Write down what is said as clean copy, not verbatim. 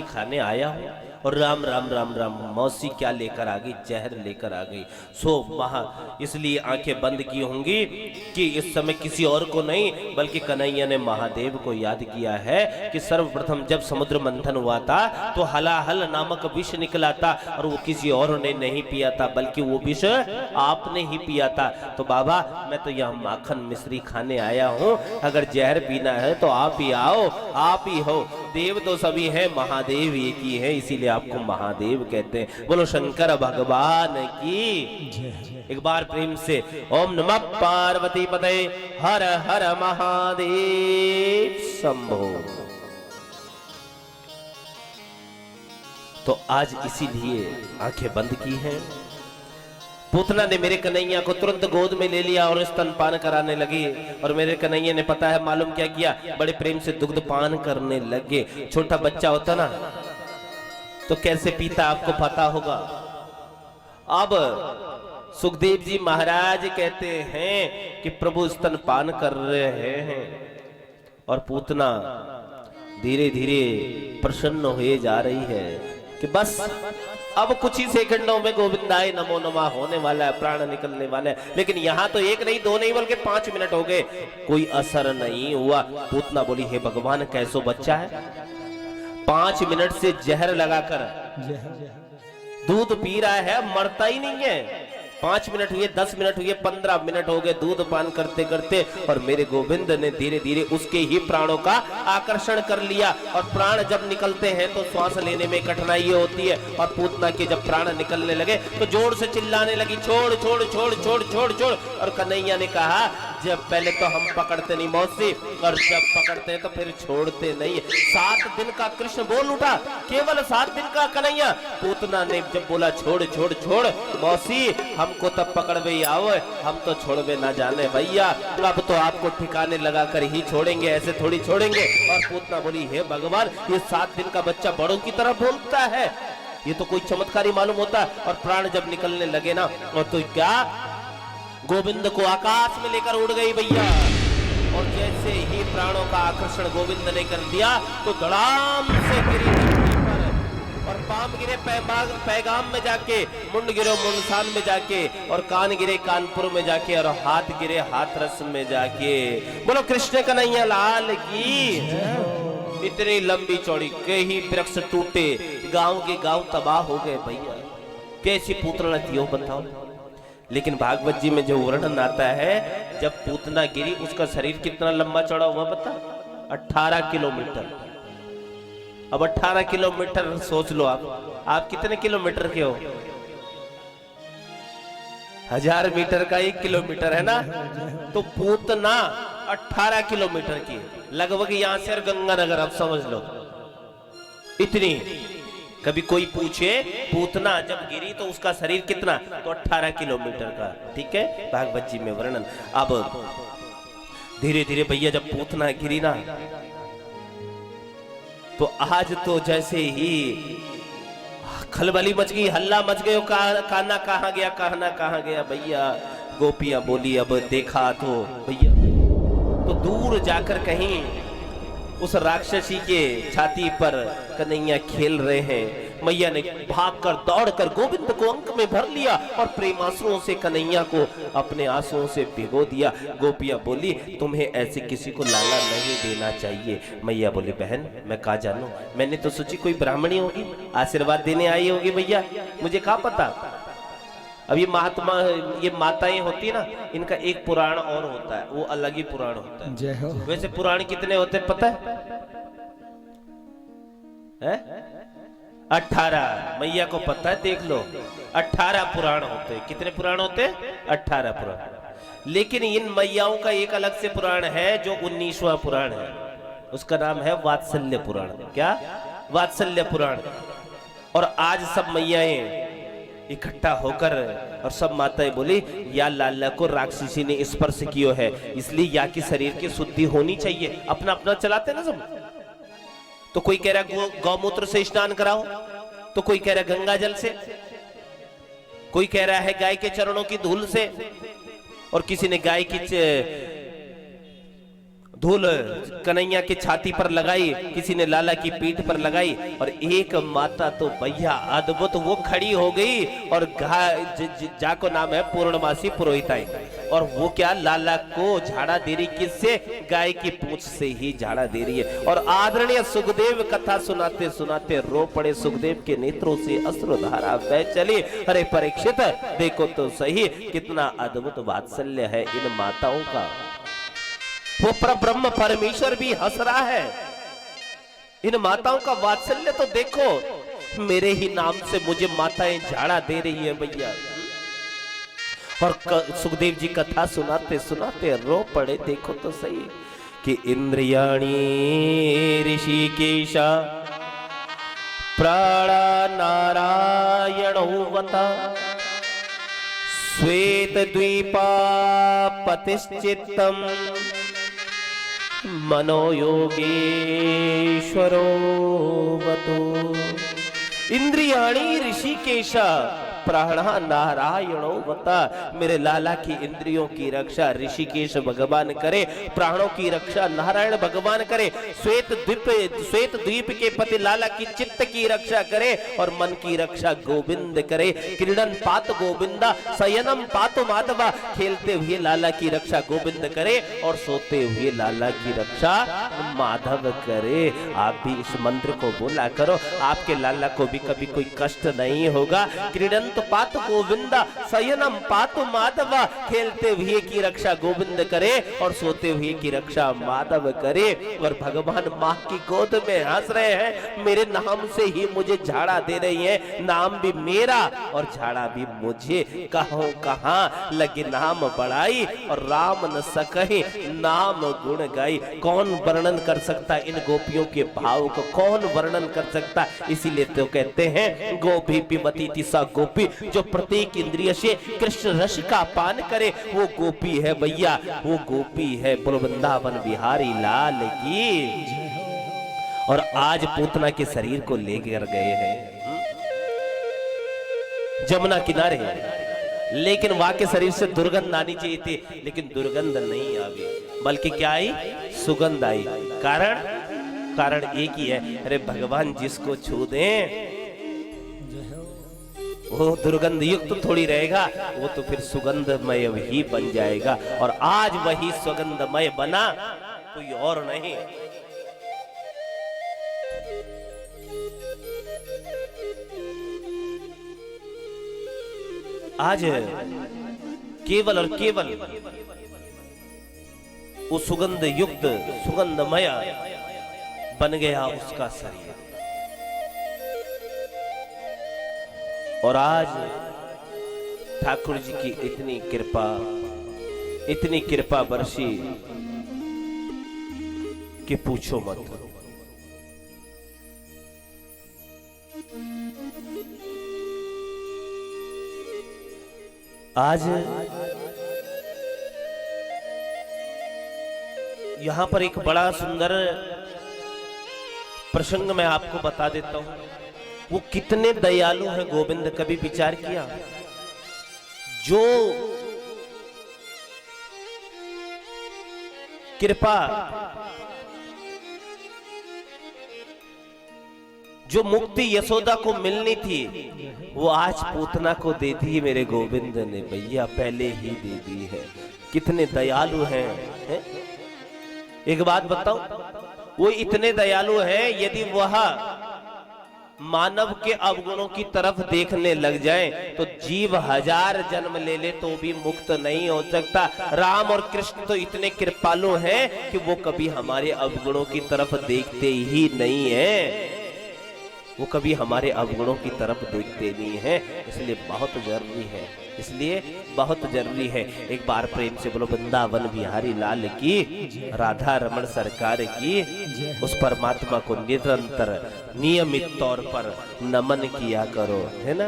खाने आया हूँ और राम राम राम राम मौसी क्या लेकर आ गई, जहर लेकर आ गई। सो महा इसलिए आंखें बंद की होंगी कि इस समय किसी और को नहीं बल्कि कन्हैया ने महादेव को याद किया है कि सर्वप्रथम जब समुद्र मंथन हुआ था तो हलाहल नामक विष निकला था और वो किसी और ने नहीं पिया था बल्कि वो विष आपने ही पिया था। तो बाबा मैं तो यहाँ माखन मिश्री खाने आया हूँ, अगर जहर पीना है तो आप ही आओ, आप ही हो। देव तो सभी हैं, महादेव एक ही है, इसीलिए आपको महादेव कहते हैं। बोलो शंकर भगवान की। एक बार प्रेम से ओम नमः पार्वती पते हर हर महादेव शंभो। तो आज इसीलिए आंखें बंद की हैं। पूतना ने मेरे कन्हैया को तुरंत गोद में ले लिया और स्तनपान कराने लगी और मेरे कन्हैया ने पता है मालूम क्या किया, बड़े प्रेम से दुग्ध पान करने लगे। छोटा बच्चा होता ना तो कैसे पीता आपको पता होगा। अब सुखदेव जी महाराज कहते हैं कि प्रभु स्तनपान कर रहे हैं और पूतना धीरे धीरे प्रसन्न हुए जा रही है कि बस अब कुछ ही सेकंडों में गोविंदाय नमो नमः होने वाला है, प्राण निकलने वाला है। लेकिन यहाँ तो एक नहीं, दो नहीं, बल्कि 5 मिनट हो गए, कोई असर नहीं हुआ। पूतना बोली हे भगवान कैसो बच्चा है, 5 मिनट से जहर लगाकर दूध पी रहा है, मरता ही नहीं है। 5 मिनट हुए, 10 मिनट हुए, 15 मिनट हो गए दूध पान करते करते और मेरे गोविंद ने धीरे धीरे उसके ही प्राणों का आकर्षण कर लिया। और प्राण जब निकलते हैं तो श्वास लेने में कठिनाई होती है और पूतना के जब प्राण निकलने लगे तो जोर से चिल्लाने लगी छोड़ छोड़ छोड़ छोड़ छोड़ छोड़। और कन्हैया ने कहा जब पहले तो हम पकड़ते नहीं मौसी, और जब पकड़ते हैं तो फिर छोड़ते नहीं। 7 दिन का कृष्ण बोल उठा, केवल 7 दिन का कन्हैया। पूतना ने जब बोला छोड़ छोड़ छोड़ मौसी, हमको तब पकड़वे आओ, हम तो छोड़वे ना जाने भैया, अब तो आपको ठिकाने लगा कर ही छोड़ेंगे, ऐसे थोड़ी छोड़ेंगे। और पूतना बोली हे भगवान, ये 7 दिन का बच्चा बड़ों की तरह बोलता है, ये तो कोई चमत्कारी मालूम होता। और प्राण जब निकलने लगे ना और तो क्या गोविंद को आकाश में लेकर उड़ गई भैया। और जैसे ही प्राणों का आकर्षण गोविंद ने कर दिया तो धड़ाम से गिरी धरती पर और पाम गिरे पैगाम में जाके, मुंड गिरो मुंडसान में जाके, और कान गिरे कानपुर में जाके, और हाथ गिरे हाथरस में जाके। बोलो कृष्ण कन्हैया लाल की। इतनी लंबी चौड़ी कई वृक्ष टूटे, गांव के गांव तबाह हो गए भैया। कैसी पूतना थी वो बताओ। लेकिन भागवत जी में जो वर्णन आता है जब पूतना गिरी उसका शरीर कितना लंबा चौड़ा हुआ पता, 18 किलोमीटर। अब 18 किलोमीटर सोच लो आप कितने किलोमीटर के हो, 1000 मीटर का 1 किलोमीटर है ना, तो पूतना 18 किलोमीटर की, लगभग यहां से गंगानगर, अब समझ लो इतनी। कभी कोई पूछे पूतना जब गिरी तो उसका शरीर कितना, तो 18 किलोमीटर का, ठीक है, भागवत जी में वर्णन। अब धीरे धीरे भैया जब पूतना गिरी ना तो आज तो जैसे ही खलबली मच गई, हल्ला मच गया, कान्हा कहाँ गया, कहना कहाँ गया भैया। गोपियां बोली अब देखा तो भैया, तो दूर जाकर कहीं उस राक्षसी के छाती पर कन्हैया खेल रहे हैं। मैया ने भागकर दौड़कर गोविंद को अंक में भर लिया और प्रेमाश्रुओं से कन्हैया को अपने आंसुओं से भिगो दिया। गोपियां बोली तुम्हें ऐसे किसी को लाला नहीं देना चाहिए। मैया बोली बहन मैं कहा जानू, मैंने तो सोची कोई ब्राह्मणी होगी आशीर्वाद देने आई होगी भैया, मुझे कहा पता। अब ये महात्मा, ये माताएं होती है ना, इनका एक पुराण और होता है, वो अलग ही पुराण होता है। जय हो। वैसे पुराण कितने होते हैं पता है? 18। मैया को पता है, देख लो 18 पुराण होते हैं। कितने पुराण होते हैं? 18 पुराण। लेकिन इन मैयाओं का एक अलग से पुराण है जो 19वां पुराण है, उसका नाम है वात्सल्य पुराण। क्या? वात्सल्य पुराण। और आज सब मैयाएं इकट्ठा होकर और सब माताएं बोली या लाला को राक्षसी ने स्पर्श किया है, इसलिए या की शरीर की शुद्धि होनी चाहिए। अपना अपना चलाते ना सब। तो कोई कह रहा गौमूत्र से स्नान कराओ, तो कोई कह रहा गंगा जल से, कोई कह रहा है गाय के चरणों की धूल से, और किसी ने गाय की धूल कन्हैया की छाती पर लगाई, किसी ने लाला की पीठ पर लगाई, और एक माता तो भैया अद्भुत वो खड़ी हो गई और जाको नाम है पूर्णमासी पुरोहिताई, और वो क्या लाला को झाड़ा दे रही, किससे? गाय की पूंछ से ही झाड़ा दे रही है। और आदरणीय सुखदेव कथा सुनाते सुनाते रो पड़े, सुखदेव के नेत्रों से अश्रुधारा बह चली। अरे परीक्षित देखो तो सही कितना अद्भुत वात्सल्य है इन माताओं का। वो परब्रह्म परमेश्वर भी हंस रहा है। इन माताओं का वात्सल्य तो देखो, मेरे ही नाम से मुझे माताएं झाड़ा दे रही है भैया। और सुखदेव जी कथा सुनाते सुनाते रो पड़े। देखो तो सही कि इंद्रियाणी ऋषिकेशा प्राणा नारायणोवता श्वेत द्वीपा पतिश्चित्तम मनोयोगेश्वरो वतो। इंद्रियाणी ऋषिकेशा प्राणा नारायणो वता। मेरे लाला की इंद्रियों की रक्षा ऋषिकेश भगवान करे, प्राणों की रक्षा नारायण भगवान करे, श्वेत द्वीप के पति लाला की चित्त की रक्षा करे, और मन की रक्षा गोविंद करे। क्रीडन पात गोविंदा शयनम पात माधवा। खेलते हुए लाला की रक्षा गोविंद करे और सोते हुए लाला की रक्षा माधव करे। आप भी इस मंत्र को बोला करो, आपके लाला को भी कभी कोई कष्ट नहीं होगा। क्रीडन पात गोविंदा शयनम पातु माधवा। खेलते हुए की रक्षा गोविंद करे और सोते हुए की रक्षा माधव करे। और भगवान माँ की गोद में हंस रहे हैं, मेरे नाम से ही मुझे झाड़ा दे रही है। नाम भी मेरा और झाड़ा भी मुझे। कहो कहाँ लगे नाम बढ़ाई, और राम न सकहि नाम गुण गाई। कौन वर्णन कर सकता इन गोपियों के भाव को, कौन वर्णन कर सकता? इसीलिए तो कहते हैं गोपी पिबती तिसा गोपी। जो प्रत्येक इंद्रिय से कृष्ण रस का पान करे वो गोपी है भैया, वो गोपी है। वृंदावन बिहारी लाल की। और आज पूतना के शरीर को लेकर गए हैं जमुना किनारे, लेकिन वहां के शरीर से दुर्गंध आनी चाहिए थी, लेकिन दुर्गंध नहीं आई, बल्कि क्या आई? सुगंध आई। कारण एक ही है, अरे भगवान जिसको छू दें वो दुर्गंध युक्त तो थोड़ी रहेगा, वो तो फिर सुगंधमय ही बन जाएगा। और आज वही सुगंधमय बना, कोई और नहीं। आज केवल और केवल वो सुगंध युक्त सुगंधमय बन गया उसका शरीर। और आज ठाकुर जी की इतनी कृपा बरसी कि पूछो मत। आज यहां पर एक बड़ा सुंदर प्रसंग मैं आपको बता देता हूं। वो कितने दयालु हैं गोविंद, कभी विचार किया? जो कृपा, जो मुक्ति यशोदा को मिलनी थी, वो आज पूतना को दे दी मेरे गोविंद ने भैया, पहले ही दे दी है। कितने दयालु हैं, हैं? एक बात बताऊं, वो इतने दयालु हैं, यदि वह मानव के अवगुणों की तरफ देखने लग जाए तो जीव 1000 जन्म ले ले तो भी मुक्त नहीं हो सकता। राम और कृष्ण तो इतने कृपालु हैं कि वो कभी हमारे अवगुणों की तरफ देखते ही नहीं है, वो कभी हमारे अवगुणों की तरफ देखते नहीं है। इसलिए बहुत जरूरी है एक बार प्रेम से बोलो वृंदावन बिहारी लाल की, राधा रमण सरकार की। उस परमात्मा को निरंतर नियमित तौर पर नमन किया करो, है ना।